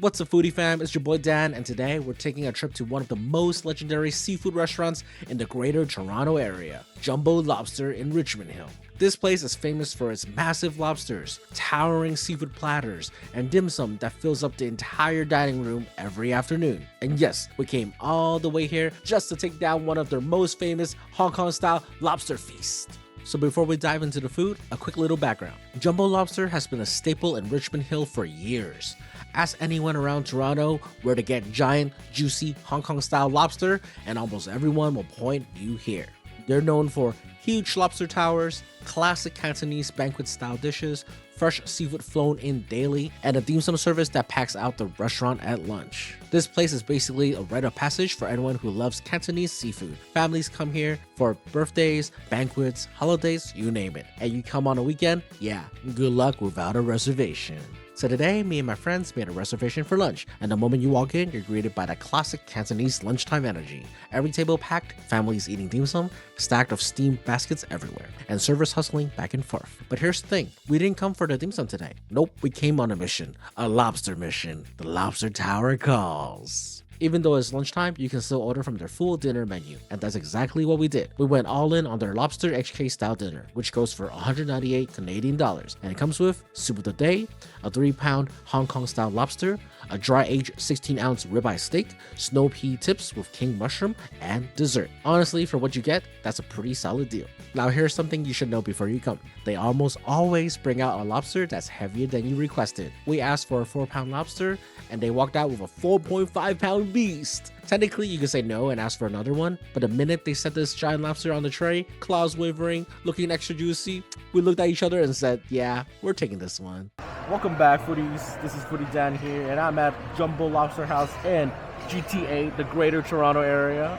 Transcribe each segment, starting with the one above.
What's up, foodie fam? It's your boy Dan, and today we're taking a trip to one of the most legendary seafood restaurants in the greater Toronto area, Jumbo Lobster in Richmond Hill. This place is famous for its massive lobsters, towering seafood platters, and dim sum that fills up the entire dining room every afternoon. And yes, we came all the way here just to take down one of their most famous Hong Kong-style lobster feasts. So before we dive into the food, a quick little background. Jumbo Lobster has been a staple in Richmond Hill for years. Ask anyone around Toronto where to get giant, juicy Hong Kong-style lobster, and almost everyone will point you here. They're known for huge lobster towers, classic Cantonese banquet-style dishes, fresh seafood flown in daily, and a dim sum service that packs out the restaurant at lunch. This place is basically a rite of passage for anyone who loves Cantonese seafood. Families come here for birthdays, banquets, holidays, you name it. And you come on a weekend, yeah, good luck without a reservation. So today, me and my friends made a reservation for lunch, and the moment you walk in, you're greeted by the classic Cantonese lunchtime energy. Every table packed, families eating dim sum, stacked of steamed baskets everywhere, and servers hustling back and forth. But here's the thing, we didn't come for the dim sum today. Nope, we came on a mission, a lobster mission. The Lobster Tower calls. Even though it's lunchtime, you can still order from their full dinner menu, and that's exactly what we did. We went all in on their Lobster HK Style Dinner, which goes for 198 Canadian dollars, and it comes with soup of the day, a 3-pound Hong Kong style lobster, a dry-aged 16-ounce ribeye steak, snow pea tips with king mushroom, and dessert. Honestly, for what you get, that's a pretty solid deal. Now here's something you should know before you come. They almost always bring out a lobster that's heavier than you requested. We asked for a 4-pound lobster, and they walked out with a 4.5-pound beast. Technically, you could say no and ask for another one, but the minute they set this giant lobster on the tray, claws wavering, looking extra juicy, we looked at each other and said, yeah, we're taking this one. Welcome back, foodies. This is Foodie Dan here, and I'm at Jumbo Lobster House in GTA, the greater Toronto area.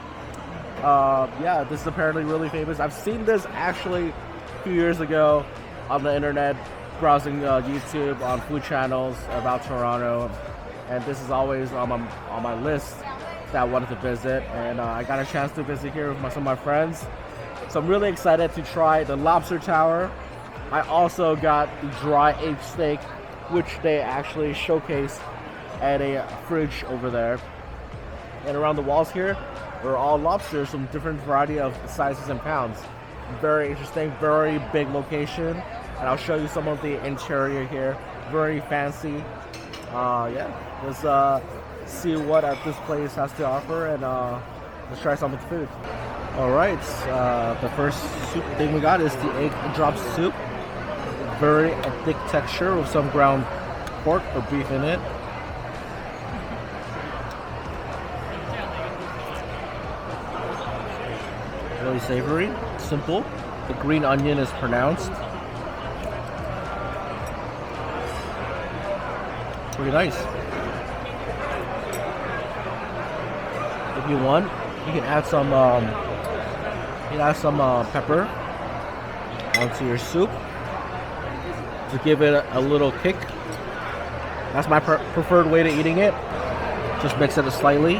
Yeah, this is apparently really famous. I've seen this actually a few years ago on the internet, browsing YouTube on food channels about Toronto, and this is always on my list that I wanted to visit, and I got a chance to visit here with some of my friends. So I'm really excited to try the Lobster Tower. I also got the dry-aged steak, which they actually showcase at a fridge over there. And around the walls here are all lobsters from different variety of sizes and pounds. Very interesting, very big location, and I'll show you some of the interior here. Very fancy. Yeah, let's see what this place has to offer, and let's try some of the food. All right, the first soup thing we got is the egg drop soup. Very thick texture with some ground pork or beef in it. Really savory, simple. The green onion is pronounced. Pretty nice. If you want, you can add some pepper onto your soup to give it a little kick. That's my preferred way to eating it. Just mix it slightly,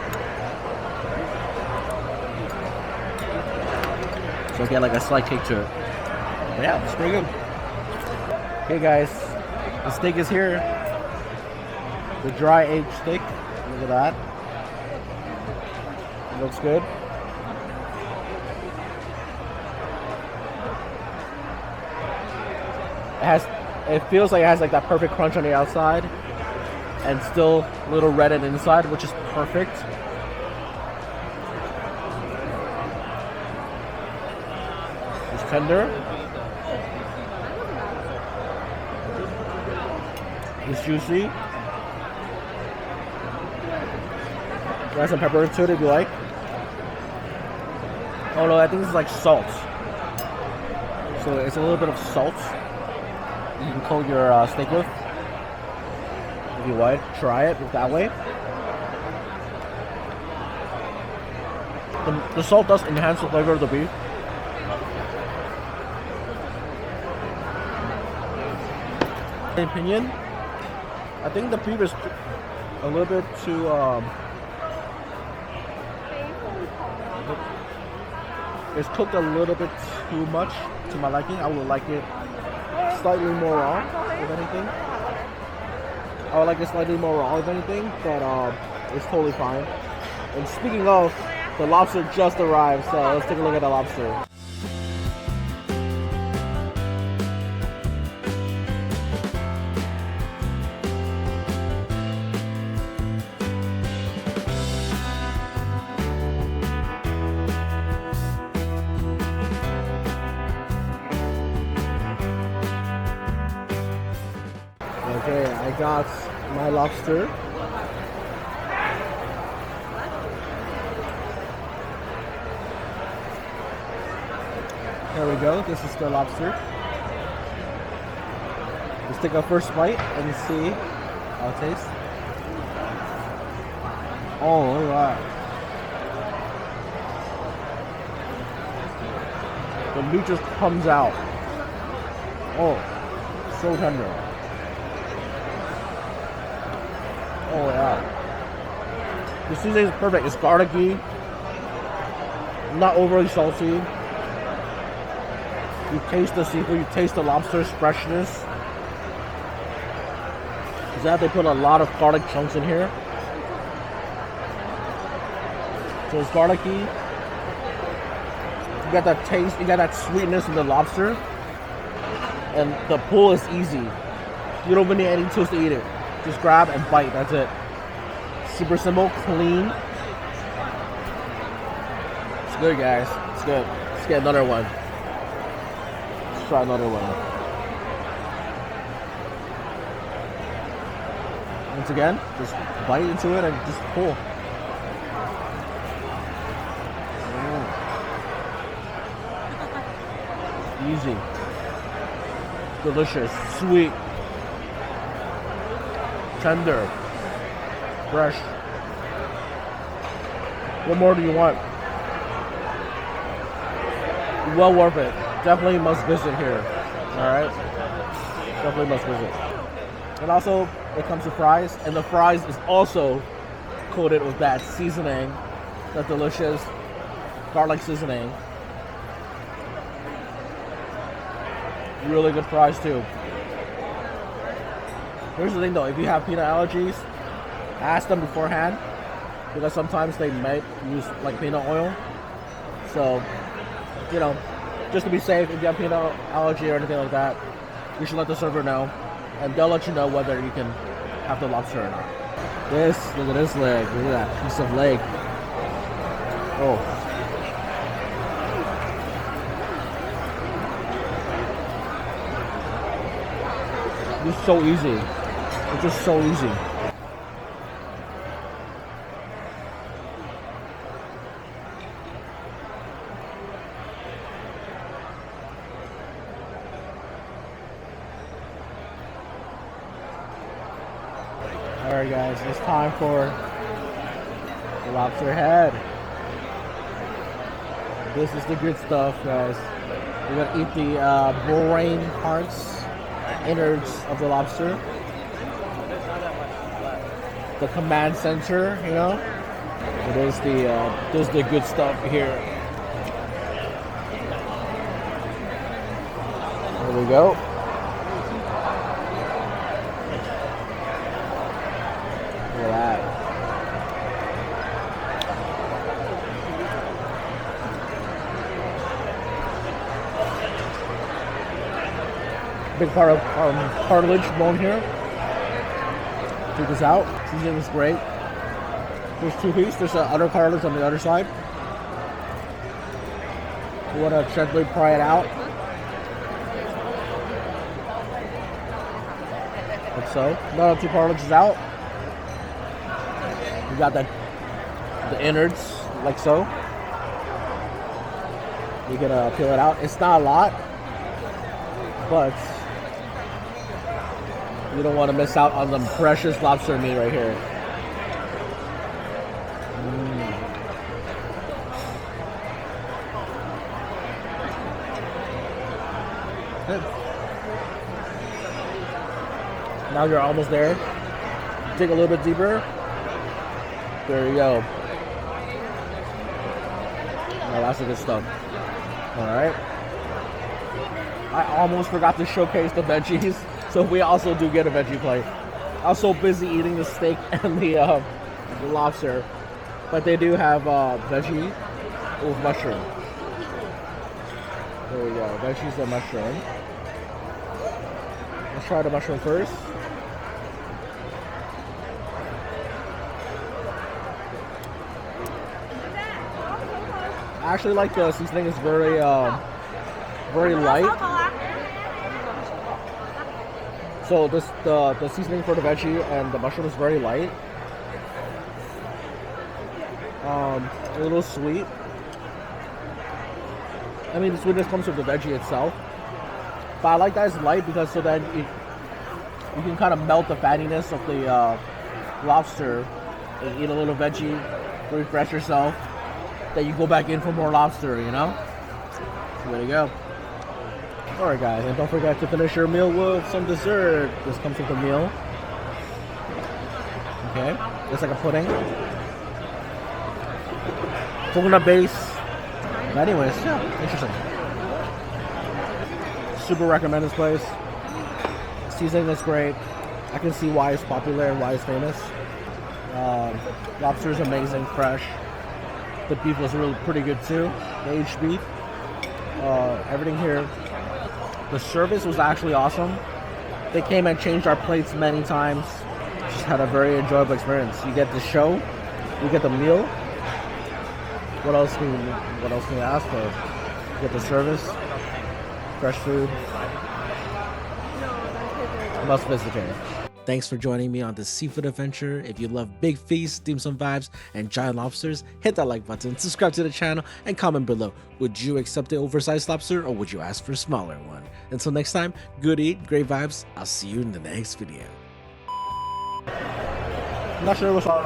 so I get like a slight kick to it. But yeah, it's pretty good. Okay guys, the steak is here. The dry-aged steak. Look at that. It looks good. It feels like it has like that perfect crunch on the outside and still a little red on the inside, which is perfect. It's tender. It's juicy. Add some pepper into it if you like. Oh no, I think this is like salt. So it's a little bit of salt you can coat your steak with. If you want, try it that way. The salt does enhance the flavor of the beef. In my opinion, I think the beef is a little bit too it's cooked a little bit too much to my liking. I would like it slightly more raw, if anything. I would like it slightly more raw if anything, but it's totally fine. And speaking of, the lobster just arrived, so let's take a look at the lobster. Okay, I got my lobster. There we go. This is the lobster. Let's take our first bite and see how it tastes. Oh, look at that. The meat just comes out. Oh, so tender. Oh yeah. The seasoning is perfect. It's garlicky, not overly salty. You taste the seafood, you taste the lobster's freshness. Is that they put a lot of garlic chunks in here. So it's garlicky. You got that taste, you got that sweetness in the lobster. And the pull is easy. You don't even need any tools to eat it. Just grab and bite, that's it. Super simple, clean. It's good, guys. It's good. Let's get another one. Let's try another one. Once again, just bite into it and just pull. Easy. Delicious, sweet. Tender, fresh. What more do you want? Well worth it. Definitely must visit here. Alright? Definitely must visit. And also, it comes to fries, and the fries is also coated with that seasoning, that delicious garlic seasoning. Really good fries too. Here's the thing though, if you have peanut allergies, ask them beforehand, because sometimes they might use like peanut oil. So, you know, just to be safe, if you have peanut allergy or anything like that, you should let the server know, and they'll let you know whether you can have the lobster or not. Look at this leg, look at that piece of leg. Oh. It's so easy. It's just so easy. Alright guys, it's time for the lobster head. This is the good stuff, guys. We're gonna eat the brain parts, innards of the lobster. The command center, you know. There's the good stuff here. There we go. Look at that. Big part of cartilage bone here. Take this out. Seasoning is great. There's two pieces. There's the other cartilage on the other side. You want to gently pry it out. Like so. Now the two cartilages out. You got the innards, like so. You can peel it out. It's not a lot, but you don't want to miss out on the precious lobster meat right here. Good. Now you're almost there. Dig a little bit deeper. There you go. Now that's the good stuff. Alright. I almost forgot to showcase the veggies. So we also do get a veggie plate. I was so busy eating the steak and the lobster, but they do have veggie with mushroom. There we go, veggies and mushroom. Let's try the mushroom first. I actually like the seasoning. It's very light. So the seasoning for the veggie and the mushroom is very light. A little sweet. I mean, the sweetness comes with the veggie itself. But I like that it's light because so that you can kind of melt the fattiness of the lobster and eat a little veggie to refresh yourself. Then you go back in for more lobster, you know? So there you go. Alright guys, and don't forget to finish your meal with some dessert. This comes with the meal. Okay, it's like a pudding. Coconut base. But anyways, yeah, interesting. Super recommend this place. Seasoning is great. I can see why it's popular and why it's famous. Lobster is amazing, fresh. The beef was really pretty good too. The aged beef. Everything here. The service was actually awesome. They came and changed our plates many times. Just had a very enjoyable experience. You get the show, you get the meal. What else can you ask for? You get the service, fresh food. Must visit here. Thanks for joining me on this seafood adventure. If you love big feasts, dim sum vibes, and giant lobsters, hit that like button, subscribe to the channel, and comment below. Would you accept the oversized lobster or would you ask for a smaller one? Until next time, good eat, great vibes. I'll see you in the next video. I'm not sure what's on.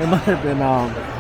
It might have been